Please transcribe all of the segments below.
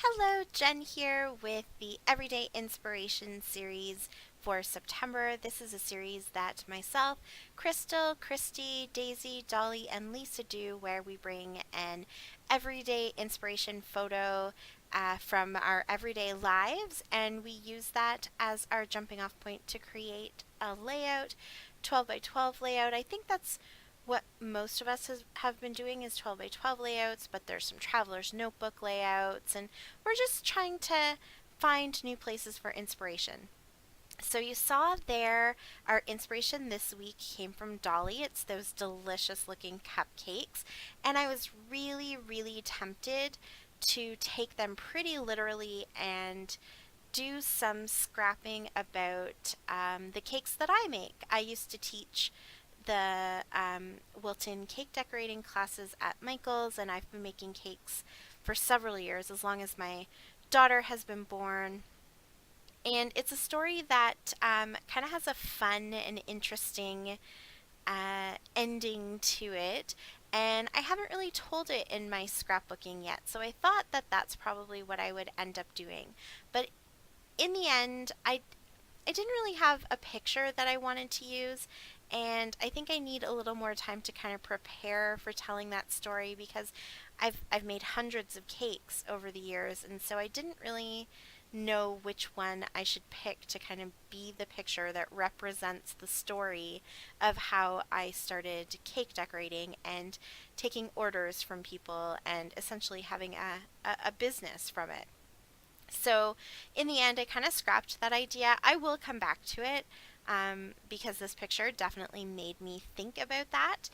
Hello, Jen here with the Everyday Inspiration series for September. This is a series that myself, Crystal, Christy, Daisy, Dolly, and Lisa do where we bring an everyday inspiration photo from our everyday lives, and we use that as our jumping off point to create a layout, 12 by 12 layout. I think that's what most of us have been doing is 12 by 12 layouts, but there's some traveler's notebook layouts, and we're just trying to find new places for inspiration. So you saw there our inspiration this week came from Dolly. It's those delicious looking cupcakes, and I was really tempted to take them pretty literally and do some scrapping about the cakes that I make. I used to teach the Wilton cake decorating classes at Michael's, and I've been making cakes for several years, as long as my daughter has been born. And it's a story that kind of has a fun and interesting ending to it. And I haven't really told it in my scrapbooking yet, so I thought that that's probably what I would end up doing. But in the end, I didn't really have a picture that I wanted to use, and I think I need a little more time to kind of prepare for telling that story because I've made hundreds of cakes over the years, and so I didn't really know which one I should pick to kind of be the picture that represents the story of how I started cake decorating and taking orders from people and essentially having a business from it. So in the end, I kind of scrapped that idea. I will come back to it because this picture definitely made me think about that.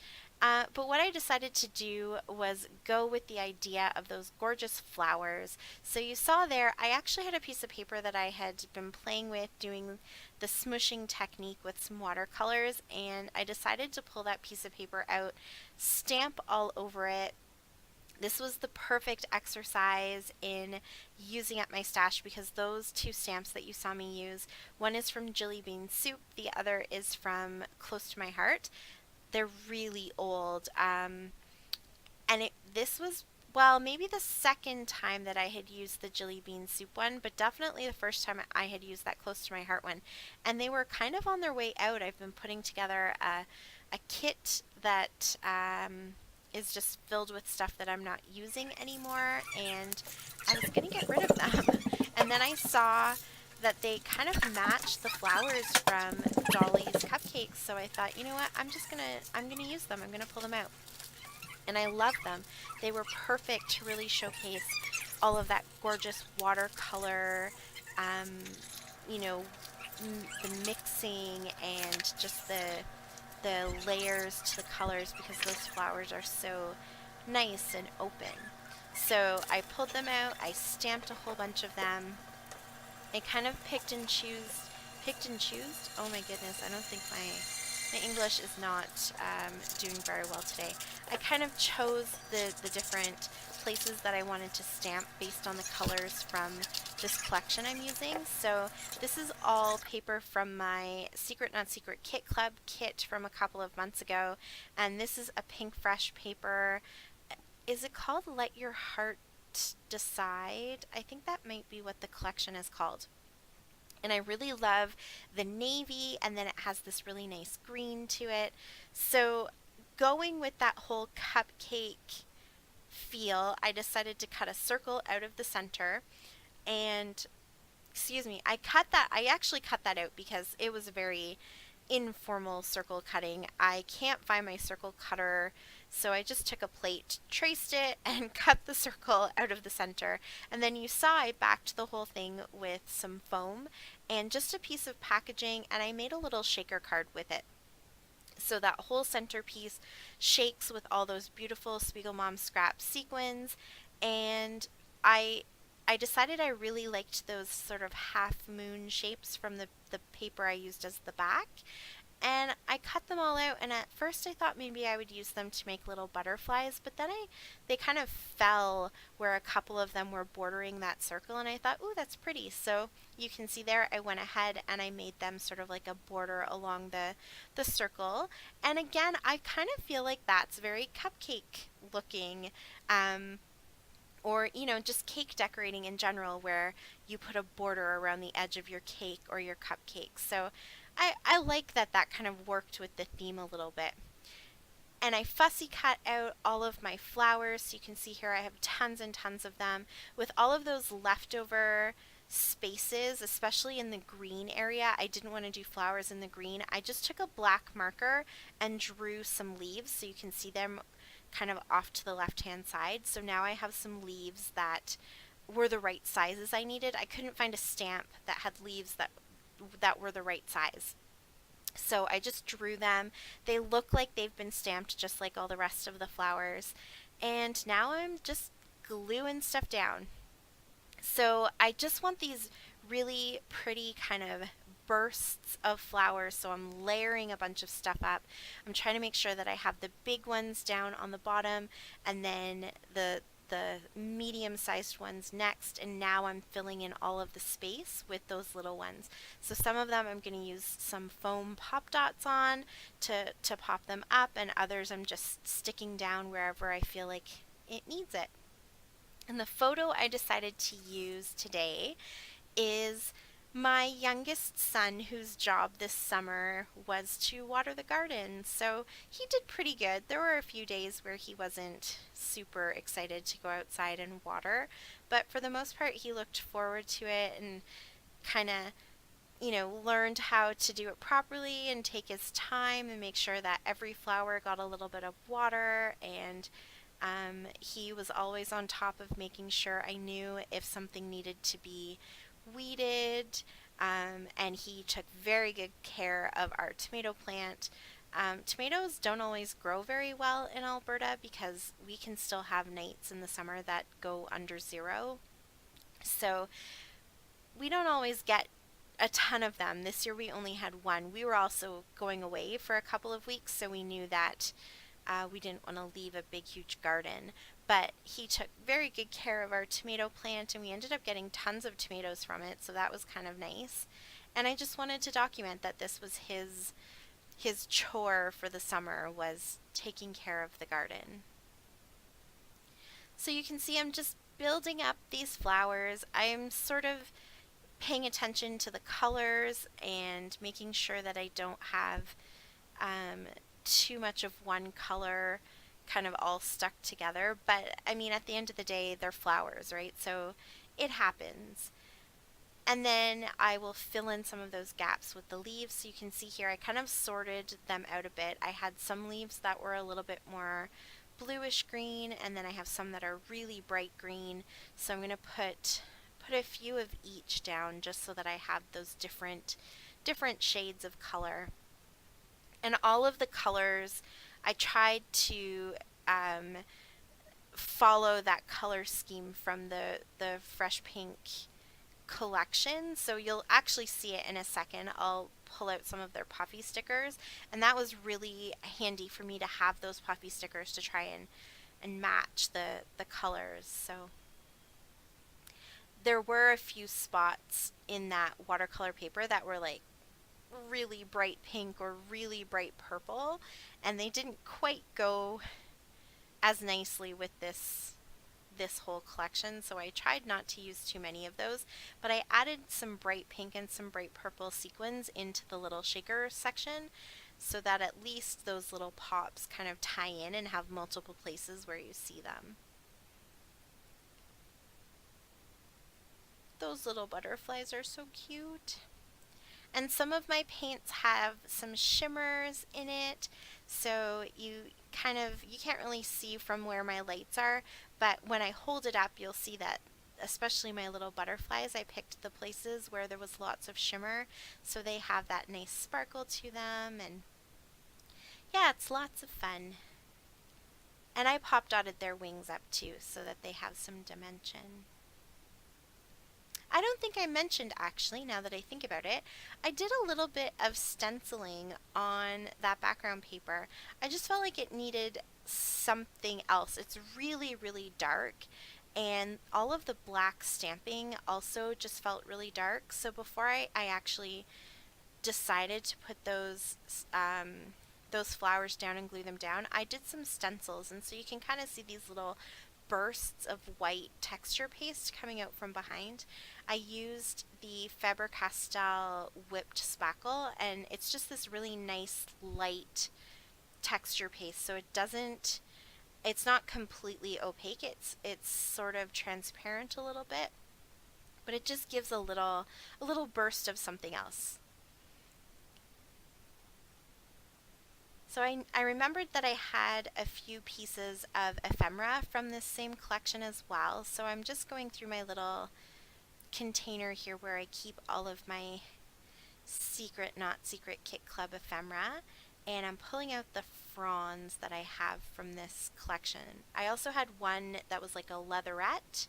But what I decided to do was go with the idea of those gorgeous flowers. So you saw there, I actually had a piece of paper that I had been playing with doing the smooshing technique with some watercolors, and I decided to pull that piece of paper out, stamp all over it. This was the perfect exercise in using up my stash because those two stamps that you saw me use, one is from Jilly Bean Soup, the other is from Close to My Heart. They're really old. And this was, well, maybe the second time that I had used the Jilly Bean Soup one, but definitely the first time I had used that Close to My Heart one. And they were kind of on their way out. I've been putting together a kit that is just filled with stuff that I'm not using anymore, and I was going to get rid of them. And then I saw that they kind of matched the flowers from Dolly's cupcakes, so I thought, you know what, I'm gonna use them. I'm gonna pull them out. And I love them. They were perfect to really showcase all of that gorgeous watercolor, um, you know, the mixing and just the layers to the colors because those flowers are so nice and open. So I pulled them out, I stamped a whole bunch of them. I kind of picked and choose. Oh my goodness, I don't think my English is not doing very well today. I kind of chose the different places that I wanted to stamp based on the colors from this collection I'm using. So this is all paper from my Secret Not Secret Kit Club kit from a couple of months ago, and this is a pink fresh paper. Is it called Let Your Heart Decide? I think that might be what the collection is called. And I really love the navy, and then it has this really nice green to it. So going with that whole cupcake feel, I decided to cut a circle out of the center. And excuse me, I actually cut that out because it was a very informal circle cutting. I can't find my circle cutter, so I just took a plate, traced it, and cut the circle out of the center. And then you saw I backed the whole thing with some foam and just a piece of packaging, and I made a little shaker card with it. So that whole centerpiece shakes with all those beautiful Spiegel Mom scrap sequins, and I I decided I really liked those sort of half moon shapes from the paper I used as the back. And I cut them all out, and at first I thought maybe I would use them to make little butterflies, but then they kind of fell where a couple of them were bordering that circle, and I thought, ooh, that's pretty. So you can see there I went ahead and I made them sort of like a border along the circle. And again, I kind of feel like that's very cupcake looking. Um, or just cake decorating in general where you put a border around the edge of your cake or your cupcake. So I like that that kind of worked with the theme a little bit. And I fussy cut out all of my flowers. So you can see here I have tons and tons of them with all of those leftover spaces, especially in the green area. I didn't want to do flowers in the green. I just took a black marker and drew some leaves so you can see them kind of off to the left hand side. So now I have some leaves that were the right sizes I needed. I couldn't find a stamp that had leaves that were the right size. So I just drew them. They look like they've been stamped just like all the rest of the flowers. And now I'm just gluing stuff down. So I just want these really pretty kind of bursts of flowers. So I'm layering a bunch of stuff up. I'm trying to make sure that I have the big ones down on the bottom and then the medium-sized ones next, and now I'm filling in all of the space with those little ones. So some of them I'm going to use some foam pop dots on to pop them up, and others I'm just sticking down wherever I feel like it needs it. And the photo I decided to use today is my youngest son, whose job this summer was to water the garden. So he did pretty good. There were a few days where he wasn't super excited to go outside and water, but for the most part, he looked forward to it and kind of learned how to do it properly and take his time and make sure that every flower got a little bit of water. And he was always on top of making sure I knew if something needed to be weeded, and he took very good care of our tomato plant. Tomatoes don't always grow very well in Alberta because we can still have nights in the summer that go under zero. So we don't always get a ton of them. This year we only had one. We were also going away for a couple of weeks, so we knew that we didn't want to leave a big, huge garden. But he took very good care of our tomato plant, and we ended up getting tons of tomatoes from it, so that was kind of nice. And I just wanted to document that this was his chore for the summer, was taking care of the garden. So you can see I'm just building up these flowers. I'm sort of paying attention to the colors and making sure that I don't have too much of one color kind of all stuck together. But I mean, at the end of the day, they're flowers, right? So it happens. And then I will fill in some of those gaps with the leaves. So you can see here, I kind of sorted them out a bit. I had some leaves that were a little bit more bluish green, and then I have some that are really bright green. So I'm going to put a few of each down just so that I have those different shades of color. And all of the colors, I tried to follow that color scheme from the Fresh Pink collection. So you'll actually see it in a second. I'll pull out some of their puffy stickers, and that was really handy for me to have those puffy stickers to try and match the colors. So there were a few spots in that watercolor paper that were like really bright pink or really bright purple, and they didn't quite go as nicely with this whole collection, so I tried not to use too many of those, but I added some bright pink and some bright purple sequins into the little shaker section so that at least those little pops kind of tie in and have multiple places where you see them. Those little butterflies are so cute. And some of my paints have some shimmers in it, so you can't really see from where my lights are, but when I hold it up, you'll see that especially my little butterflies, I picked the places where there was lots of shimmer, so they have that nice sparkle to them, and yeah, it's lots of fun. And I pop dotted their wings up too, so that they have some dimension. I don't think I mentioned, actually, now that I think about it, I did a little bit of stenciling on that background paper. I just felt like it needed something else. It's really, really dark, and all of the black stamping also just felt really dark. So before I actually decided to put those those flowers down and glue them down, I did some stencils, and so you can kind of see these little bursts of white texture paste coming out from behind. I used the Faber-Castell whipped spackle, and it's just this really nice light texture paste, so it's not completely opaque. It's sort of transparent a little bit, but it just gives a little burst of something else. So I remembered that I had a few pieces of ephemera from this same collection as well. So I'm just going through my little container here where I keep all of my secret, not secret Kit Club ephemera. And I'm pulling out the fronds that I have from this collection. I also had one that was like a leatherette.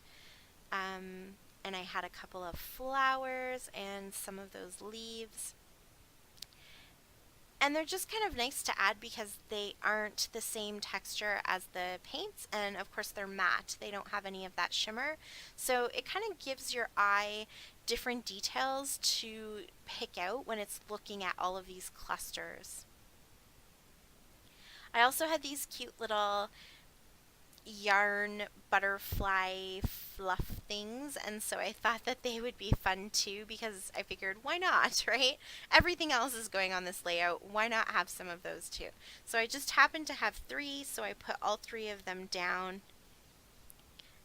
And I had a couple of flowers and some of those leaves. And they're just kind of nice to add because they aren't the same texture as the paints, and of course they're matte. They don't have any of that shimmer. So it kind of gives your eye different details to pick out when it's looking at all of these clusters. I also had these cute little yarn butterfly fluff things, and so I thought that they would be fun too because I figured why not, right? Everything else is going on this layout, why not have some of those too? So I just happened to have three, so I put all three of them down.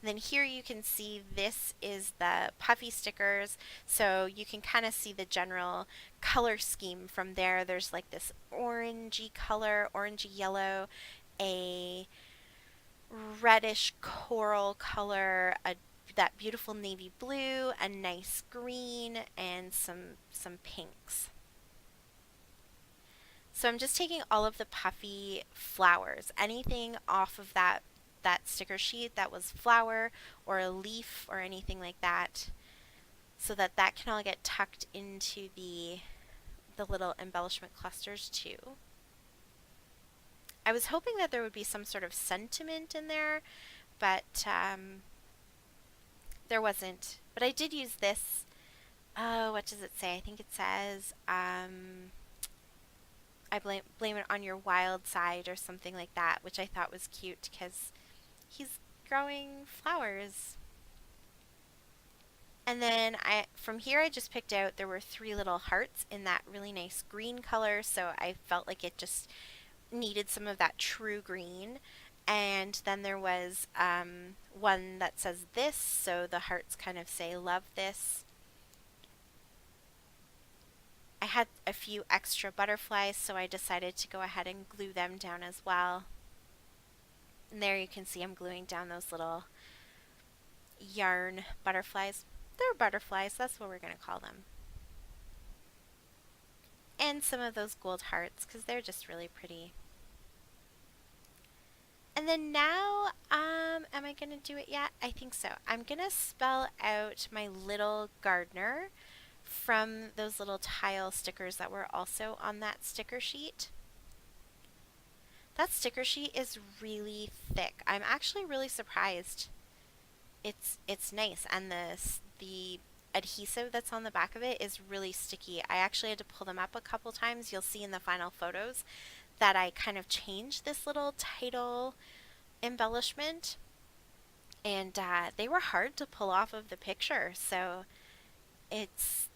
And then here you can see this is the puffy stickers, so you can kind of see the general color scheme from there. There's like this orangey color, orangey yellow, a reddish coral color, that beautiful navy blue, a nice green, and some pinks. So I'm just taking all of the puffy flowers, anything off of that sticker sheet that was flower or a leaf or anything like that, so that that can all get tucked into the little embellishment clusters too. I was hoping that there would be some sort of sentiment in there, but there wasn't. But I did use this. Oh, what does it say? I think it says, I blame it on your wild side or something like that, which I thought was cute because he's growing flowers. And then from here I just picked out, there were three little hearts in that really nice green color, so I felt like it just needed some of that true green. And then there was one that says this, so the hearts kind of say love this. I had a few extra butterflies, so I decided to go ahead and glue them down as well. And there you can see I'm gluing down those little yarn butterflies. They're butterflies, that's what we're going to call them. And some of those gold hearts, because they're just really pretty. And then now, am I going to do it yet? I think so. I'm going to spell out my little gardener from those little tile stickers that were also on that sticker sheet. That sticker sheet is really thick. I'm actually really surprised. It's nice, and the adhesive that's on the back of it is really sticky. I actually had to pull them up a couple times. You'll see in the final photos that I kind of changed this little title embellishment, and they were hard to pull off of the picture, so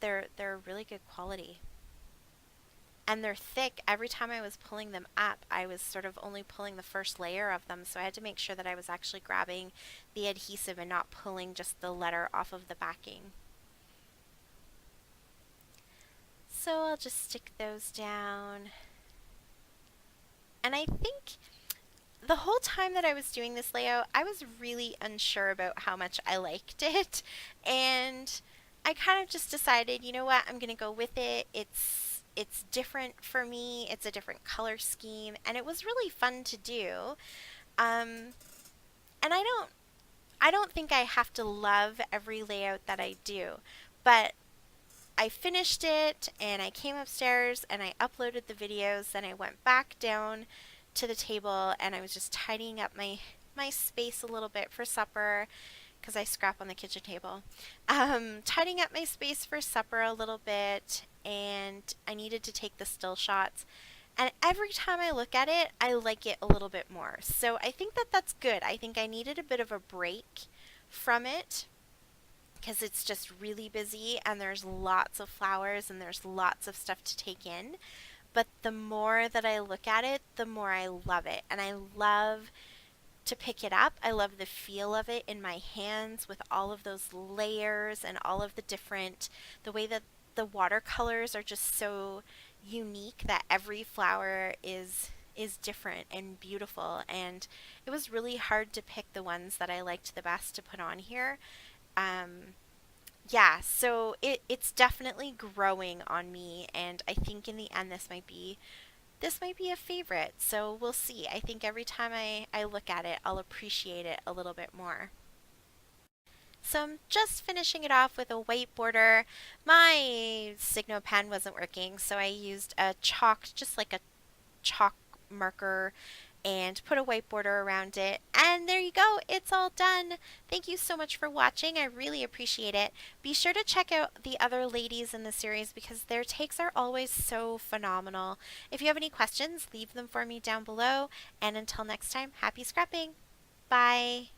they're really good quality. And they're thick. Every time I was pulling them up, I was sort of only pulling the first layer of them, so I had to make sure that I was actually grabbing the adhesive and not pulling just the letter off of the backing. So I'll just stick those down. And I think the whole time that I was doing this layout, I was really unsure about how much I liked it, and I kind of just decided, you know what, I'm going to go with it. It's different for me. It's a different color scheme, and it was really fun to do. And I don't think I have to love every layout that I do, but I finished it and I came upstairs and I uploaded the videos. Then I went back down to the table and I was just tidying up my space a little bit for supper because I scrap on the kitchen table. Tidying up my space for supper a little bit, and I needed to take the still shots. And every time I look at it, I like it a little bit more. So I think that that's good. I think I needed a bit of a break from it because it's just really busy and there's lots of flowers and there's lots of stuff to take in. But the more that I look at it, the more I love it. And I love to pick it up. I love the feel of it in my hands with all of those layers and all of the different, the way that the watercolors are just so unique that every flower is different and beautiful, and it was really hard to pick the ones that I liked the best to put on here. Um, yeah, so it's definitely growing on me, and I think in the end this might be a favorite. So we'll see. I think every time I look at it, I'll appreciate it a little bit more. So I'm just finishing it off with a white border. My Signo pen wasn't working, so I used a chalk, just like a chalk marker, and put a white border around it. And there you go, it's all done. Thank you so much for watching. I really appreciate it. Be sure to check out the other ladies in the series because their takes are always so phenomenal. If you have any questions, leave them for me down below. And until next time, happy scrapping. Bye.